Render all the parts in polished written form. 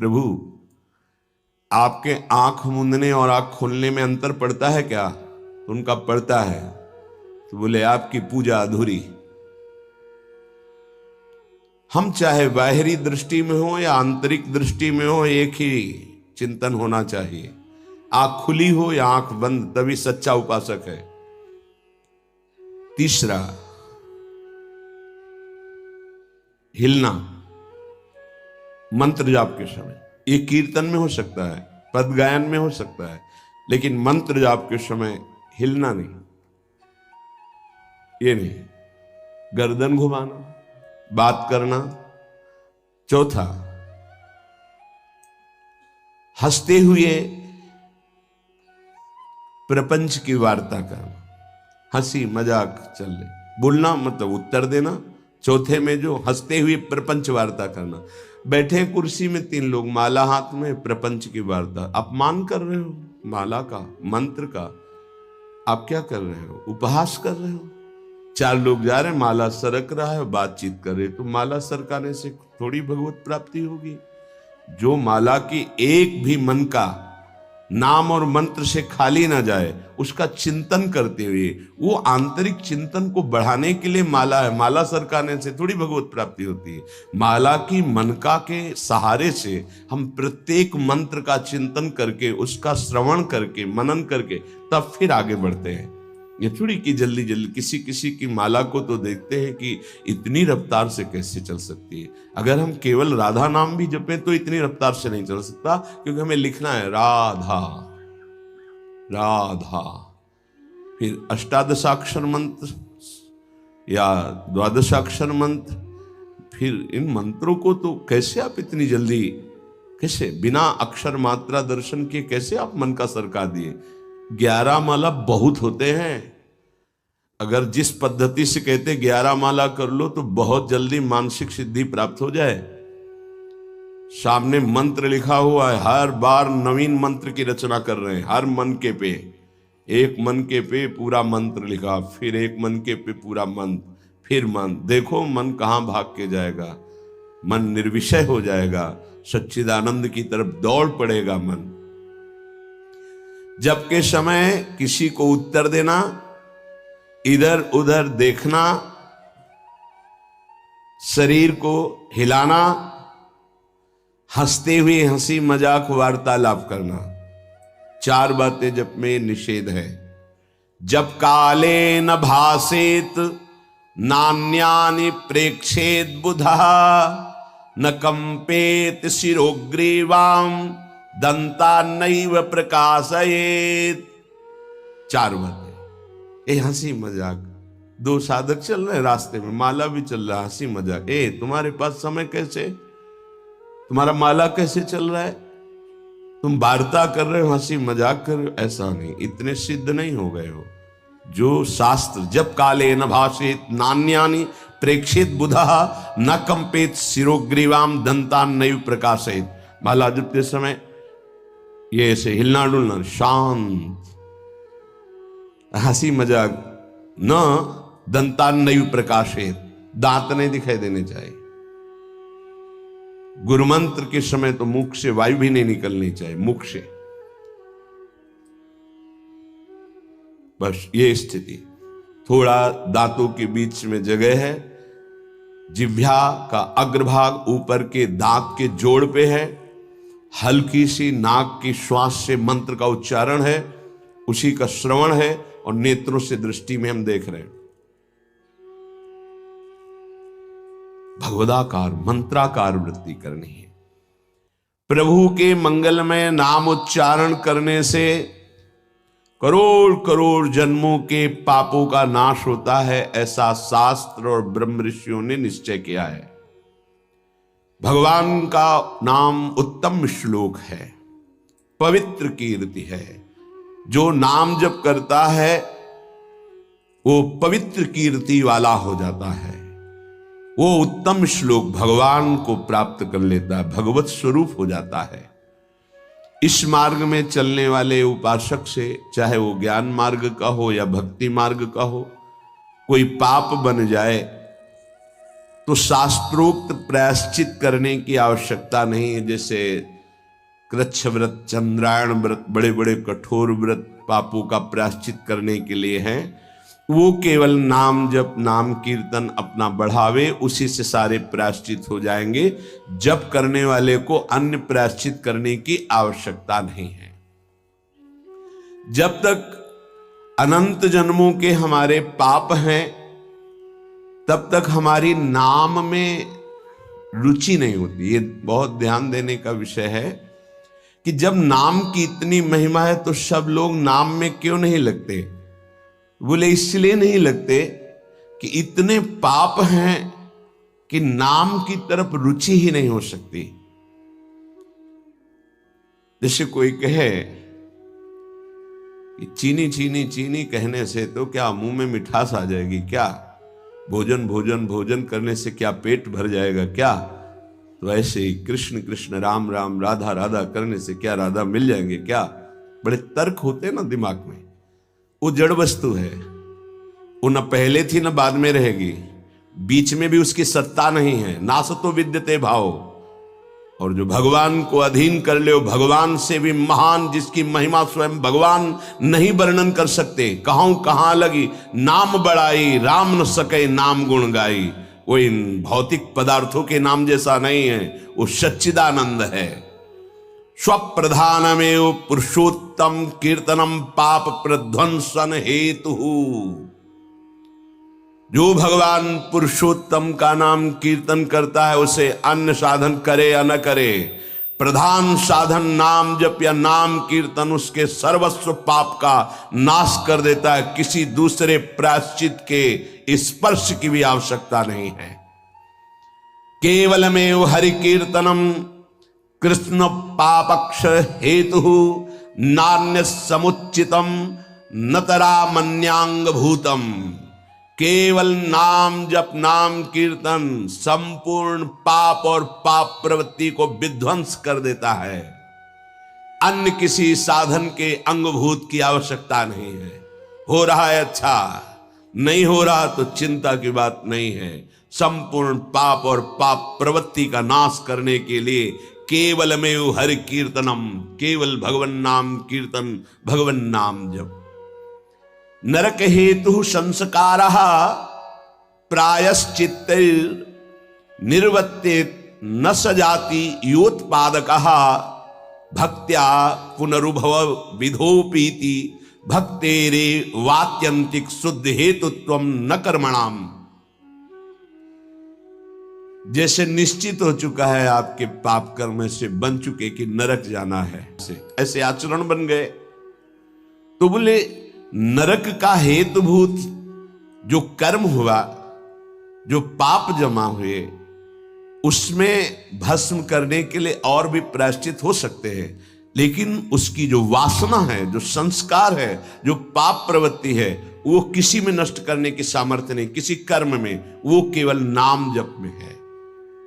प्रभु आपके आंख मूंदने और आंख खोलने में अंतर पड़ता है क्या? तो उनका पड़ता है। तो बोले आपकी पूजा अधूरी। हम चाहे बाहरी दृष्टि में हो या आंतरिक दृष्टि में हो, एक ही चिंतन होना चाहिए। आंख खुली हो या आंख बंद, तभी सच्चा उपासक है। तीसरा, हिलना मंत्र जाप के समय। ये कीर्तन में हो सकता है, पद गायन में हो सकता है, लेकिन मंत्र जाप के समय हिलना नहीं, ये नहीं। गर्दन घुमाना, बात करना। चौथा, हंसते हुए प्रपंच की वार्ता करना, हंसी मजाक चल रही, बोलना मतलब उत्तर देना। चौथे में जो हंसते हुए प्रपंच वार्ता करना। बैठे कुर्सी में 3 लोग, माला हाथ में, प्रपंच की वार्ता। अपमान कर रहे हो माला का, मंत्र का। आप क्या कर रहे हो? उपहास कर रहे हो। 4 लोग जा रहे हैं, माला सरक रहा है, बातचीत कर रहे। तो माला सरकाने से थोड़ी भगवत प्राप्ति होगी। जो माला की एक भी मन का नाम और मंत्र से खाली ना जाए, उसका चिंतन करते हुए, वो आंतरिक चिंतन को बढ़ाने के लिए माला है। माला सरकाने से थोड़ी भगवत प्राप्ति होती है। माला की मनका के सहारे से हम प्रत्येक मंत्र का चिंतन करके, उसका श्रवण करके, मनन करके तब फिर आगे बढ़ते हैं। ये थोड़ी कि जल्दी जल्दी। किसी की माला को तो देखते हैं कि इतनी रफ्तार से कैसे चल सकती है। अगर हम केवल राधा नाम भी जपें तो इतनी रफ्तार से नहीं चल सकता, क्योंकि हमें लिखना है राधा राधा। फिर अष्टादशाक्षर मंत्र या द्वादशाक्षर मंत्र। फिर इन मंत्रों को तो कैसे आप इतनी जल्दी, कैसे बिना अक्षर मात्रा दर्शन के कैसे आप मन का सरका दिए? 11 माला बहुत होते हैं। अगर जिस पद्धति से कहते 11 माला कर लो तो बहुत जल्दी मानसिक सिद्धि प्राप्त हो जाए। सामने मंत्र लिखा हुआ है, हर बार नवीन मंत्र की रचना कर रहे हैं। हर मन के पे, एक मन के पे पूरा मंत्र लिखा, फिर एक मन के पे पूरा मंत्र, फिर मन। देखो मन कहां भाग के जाएगा। मन निर्विषय हो जाएगा, सच्चिदानंद की तरफ दौड़ पड़ेगा मन। जब के समय किसी को उत्तर देना, इधर उधर देखना, शरीर को हिलाना, हंसते हुए हंसी मजाक वार्तालाप करना, 4 बातें जब में निषेध है। जब काले न भासेत नान्यानि प्रेक्षेत बुधा, न कंपेत शिरोग्रीवाम दंता नैव प्रकाशयेत। 4 बातें। ए हंसी मजाक, 2 साधक चल रहे हैं रास्ते में, माला भी चल रहा है, हंसी मजाक। तुम्हारे पास समय कैसे, तुम्हारा माला कैसे चल रहा है? तुम वार्ता कर रहे हो, हंसी मजाक कर रहे हो। ऐसा नहीं, इतने सिद्ध नहीं हो गए हो। जो शास्त्र जब काले न भाषेत नान्यानि प्रेक्षित बुधा न कंपेत शिरोग्रीवाम दंतान नैव प्रकाशयेत। माला जपते समय ये ऐसे हिलना डुलना, शांत, हंसी मजाक, न दंतान नैव प्रकाशेत, दांत नहीं दिखाई देने चाहिए। गुरुमंत्र के समय तो मुख से वायु भी नहीं निकलनी चाहिए, मुख से। बस ये स्थिति। थोड़ा दांतों के बीच में जगह है, जिह्वा का अग्रभाग ऊपर के दांत के जोड़ पे है, हल्की सी नाक की श्वास से मंत्र का उच्चारण है, उसी का श्रवण है, और नेत्रों से दृष्टि में हम देख रहे हैं। भगवदाकार मंत्राकार वृत्ति करनी है। प्रभु के मंगलमय नाम उच्चारण करने से करोड़ करोड़ जन्मों के पापों का नाश होता है, ऐसा शास्त्र और ब्रह्म ऋषियों ने निश्चय किया है। भगवान का नाम उत्तम श्लोक है, पवित्र कीर्ति है। जो नाम जप करता है वो पवित्र कीर्ति वाला हो जाता है। वो उत्तम श्लोक भगवान को प्राप्त कर लेता है, भगवत स्वरूप हो जाता है। इस मार्ग में चलने वाले उपासक से, चाहे वो ज्ञान मार्ग का हो या भक्ति मार्ग का हो, कोई पाप बन जाए तो शास्त्रोक्त प्रायश्चित करने की आवश्यकता नहीं है। जैसे कृच्छ व्रत, चंद्रायण व्रत, बड़े बड़े कठोर व्रत पापों का प्रायश्चित करने के लिए हैं, वो केवल नाम जप, नाम कीर्तन अपना बढ़ावे, उसी से सारे प्रायश्चित हो जाएंगे। जप करने वाले को अन्य प्रायश्चित करने की आवश्यकता नहीं है। जब तक अनंत जन्मों के हमारे पाप हैं, तब तक हमारी नाम में रुचि नहीं होती। ये बहुत ध्यान देने का विषय है कि जब नाम की इतनी महिमा है तो सब लोग नाम में क्यों नहीं लगते? बोले इसलिए नहीं लगते कि इतने पाप हैं कि नाम की तरफ रुचि ही नहीं हो सकती। जैसे कोई कहे कि चीनी चीनी चीनी कहने से तो क्या मुंह में मिठास आ जाएगी क्या? भोजन भोजन भोजन करने से क्या पेट भर जाएगा क्या? तो ऐसे ही कृष्ण कृष्ण, राम राम, राधा राधा करने से क्या राधा मिल जाएंगे क्या? बड़े तर्क होते हैं ना दिमाग में। वो जड़ वस्तु है, वो न पहले थी न बाद में रहेगी, बीच में भी उसकी सत्ता नहीं है। नासतो विद्यते भाव। और जो भगवान को अधीन कर ले, भगवान से भी महान, जिसकी महिमा स्वयं भगवान नहीं वर्णन कर सकते। कहूं कहां लगी नाम बड़ाई, राम न सके नाम गुण गाई। वो इन भौतिक पदार्थों के नाम जैसा नहीं है, वो सच्चिदानंद है। स्वप्रधानमेव पुरुषोत्तम कीर्तनम पाप प्रध्वंसन हेतु। जो भगवान पुरुषोत्तम का नाम कीर्तन करता है, उसे अन्य साधन करे या न करे, प्रधान साधन नाम जप या नाम कीर्तन उसके सर्वस्व पाप का नाश कर देता है। किसी दूसरे प्रायश्चित के स्पर्श की भी आवश्यकता नहीं है। केवलमेव हरि कीर्तनम कृष्ण पापक्ष हेतु नान्य समुचितम नतरा मन्यांग भूतम। केवल नाम जप, नाम कीर्तन संपूर्ण पाप और पाप प्रवृत्ति को विध्वंस कर देता है। अन्य किसी साधन के अंगभूत की आवश्यकता नहीं है। हो रहा है अच्छा, नहीं हो रहा तो चिंता की बात नहीं है। संपूर्ण पाप और पाप प्रवृत्ति का नाश करने के लिए केवलमेव हरि कीर्तनम, केवल भगवन नाम कीर्तन, भगवन नाम जप। नरक हेतु संस्कारः प्रायश्चित्त निर्वर्ते न सजाति योत्पादकः भक्त्या पुनरुभव विधोपीति भक्तेरे वात्यंतिक शुद्ध हेतुत्वम न कर्मणाम। जैसे निश्चित हो चुका है आपके पाप कर्म से बन चुके कि नरक जाना है, ऐसे आचरण बन गए, तो बोले नरक का हेतुभूत जो कर्म हुआ, जो पाप जमा हुए, उसमें भस्म करने के लिए और भी प्रायश्चित हो सकते हैं, लेकिन उसकी जो वासना है, जो संस्कार है, जो पाप प्रवृत्ति है, वो किसी में नष्ट करने की सामर्थ्य नहीं, किसी कर्म में। वो केवल नाम जप में है।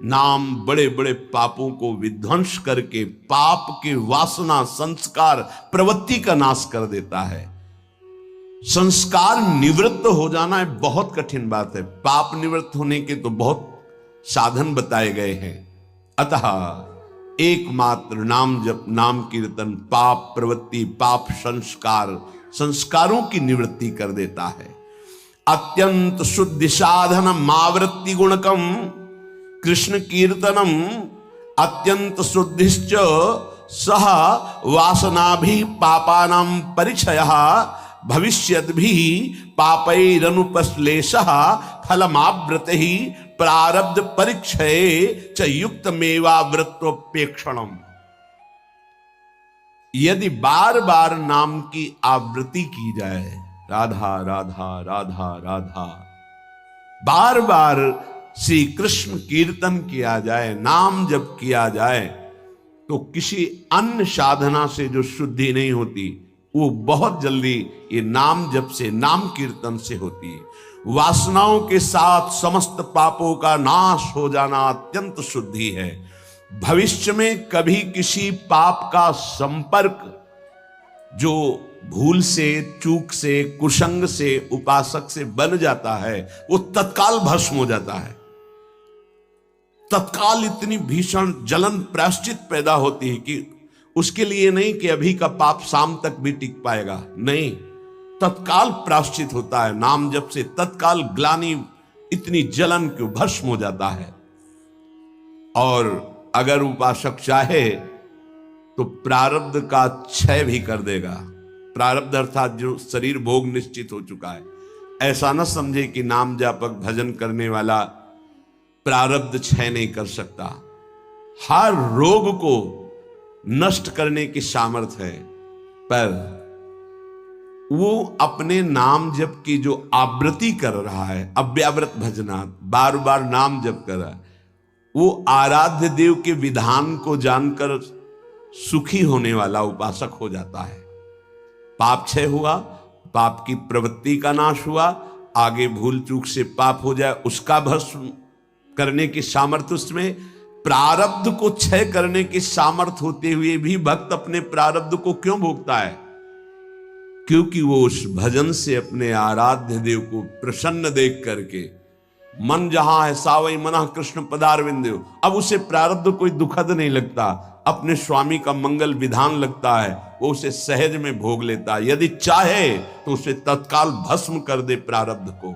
नाम बड़े बड़े पापों को विध्वंस करके पाप की वासना, संस्कार, प्रवृत्ति का नाश कर देता है। संस्कार निवृत्त हो जाना है बहुत कठिन बात है। पाप निवृत्त होने के तो बहुत साधन बताए गए हैं। अतः एकमात्र नाम जप, नाम कीर्तन पाप प्रवृत्ति, पाप संस्कार, संस्कारों की निवृत्ति कर देता है। अत्यंत शुद्धि साधन मावृत्ति गुणकम कृष्ण कीर्तनम अत्यंत शुद्धिश्च सह वासना भी पापानां परिचयः भविष्यद् भी पापैरनुपश्लेषः फलमावृते ही प्रारब्ध परिक्षये च युक्तमेवावृत्तोपेक्षणम्। यदि बार बार नाम की आवृत्ति की जाए, राधा राधा राधा राधा, बार बार श्री कृष्ण कीर्तन किया जाए, नाम जप किया जाए, तो किसी अन्य साधना से जो शुद्धि नहीं होती, वो बहुत जल्दी ये नाम जप से, नाम कीर्तन से होती है। वासनाओं के साथ समस्त पापों का नाश हो जाना अत्यंत शुद्धि है। भविष्य में कभी किसी पाप का संपर्क जो भूल से, चूक से, कुसंग से, उपासक से बन जाता है, वो तत्काल भस्म हो जाता है। तत्काल इतनी भीषण जलन प्रायश्चित पैदा होती है कि उसके लिए नहीं कि अभी का पाप शाम तक भी टिक पाएगा, नहीं, तत्काल प्रायश्चित होता है। नाम जप से तत्काल ग्लानि, इतनी जलन क्यों, भस्म हो जाता है। और अगर उपासक चाहे तो प्रारब्ध का क्षय भी कर देगा। प्रारब्ध अर्थात जो शरीर भोग निश्चित हो चुका है, ऐसा न समझे कि नाम जापक भजन करने वाला प्रारब्ध क्षय नहीं कर सकता। हर रोग को नष्ट करने की सामर्थ्य है, पर वो अपने नाम जप की जो आवृत्ति कर रहा है, अव्याव्रत भजनात्, बार बार नाम जप कर रहा है, वो आराध्य देव के विधान को जानकर सुखी होने वाला उपासक हो जाता है। पाप क्षय हुआ, पाप की प्रवृत्ति का नाश हुआ, आगे भूल चूक से पाप हो जाए उसका भस्म करने की सामर्थ्य उसमें, प्रारब्ध को क्षय करने की सामर्थ्य होते हुए भी भक्त अपने प्रारब्ध को क्यों भोगता है? क्योंकि वो उस भजन से अपने आराध्य देव को प्रसन्न देख करके, मन जहां है सावई मना कृष्ण पदारविंद, अब उसे प्रारब्ध कोई दुखद नहीं लगता, अपने स्वामी का मंगल विधान लगता है, वो उसे सहज में भोग लेता है। यदि चाहे तो उसे तत्काल भस्म कर दे प्रारब्ध को।